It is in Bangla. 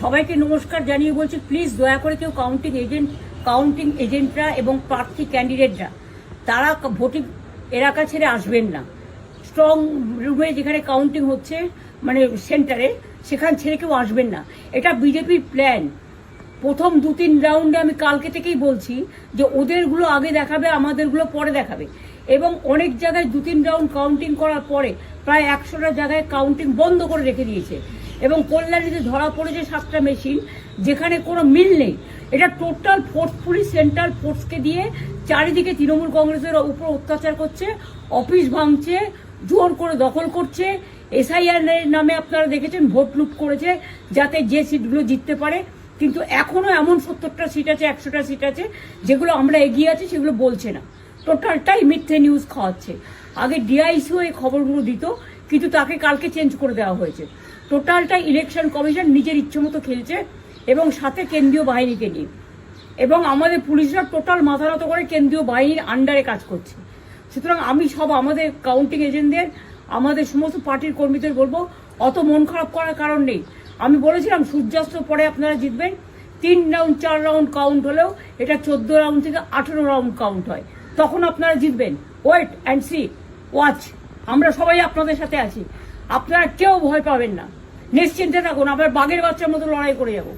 সবাইকে নমস্কার জানিয়ে বলছি, প্লিজ দয়া করে কেউ কাউন্টিং এজেন্টরা এবং প্রার্থী ক্যান্ডিডেটরা তারা ভোটিং এলাকা ছেড়ে আসবেন না। স্ট্রং রুমে যেখানে কাউন্টিং হচ্ছে, মানে সেন্টারে, সেখান ছেড়ে কেউ আসবেন না। এটা বিজেপির প্ল্যান। প্রথম 2-3 রাউন্ডে আমি কালকে থেকেই বলছি যে ওদেরগুলো আগে দেখাবে, আমাদেরগুলো পরে দেখাবে। এবং অনেক জায়গায় 2-3 রাউন্ড কাউন্টিং করার পরে প্রায় 100টা জায়গায় কাউন্টিং বন্ধ করে রেখে দিয়েছে। এবং কল্যাণীতে ধরা পড়েছে 7টা মেশিন, যেখানে কোনো মিল নেই। এটা টোটাল ফোর্সফুলি সেন্ট্রাল ফোর্সকে দিয়ে চারিদিকে তৃণমূল কংগ্রেসের উপর অত্যাচার করছে, অফিস ভাঙছে, জোর করে দখল করছে। এসআইআর নামে আপনারা দেখেছেন ভোট লুট করেছে যাতে যে সিটগুলো জিততে পারে। কিন্তু এখনো এমন 70টা সিট আছে, 100টা সিট আছে যেগুলো আমরা এগিয়ে আছি, সেগুলো বলছে না। টোটালটাই মিথ্যে নিউজ খাওয়াচ্ছে। আগে ডিআইসিও এই খবরগুলো দিত, কিন্তু তাকে কালকে চেঞ্জ করে দেওয়া হয়েছে। টোটালটাই ইলেকশন কমিশন নিজের ইচ্ছে মতো খেলছে, এবং সাথে কেন্দ্রীয় বাহিনীকে নিয়ে। এবং আমাদের পুলিশরা টোটাল মাথা নত করে কেন্দ্রীয় বাহিনীর আন্ডারে কাজ করছে। সুতরাং আমি আমাদের কাউন্টিং এজেন্টদের, আমাদের সমস্ত পার্টির কর্মীদের বলবো, অত মন খারাপ করার কারণ নেই। আমি বলেছিলাম সূর্যাস্তের পরে আপনারা জিতবেন। 3 রাউন্ড 4 রাউন্ড কাউন্ট হলেও এটা 14 রাউন্ড থেকে 18 রাউন্ড কাউন্ট হয়, তখন আপনারা জিতবেন। Wait and see, watch. আমরা সবাই আপনাদের সাথে আছি, আপনারা কেউ ভয় পাবেন না, নিশ্চিন্তে থাকুন। আমরা বাঘের বাচ্চার মতো লড়াই করে যাবো।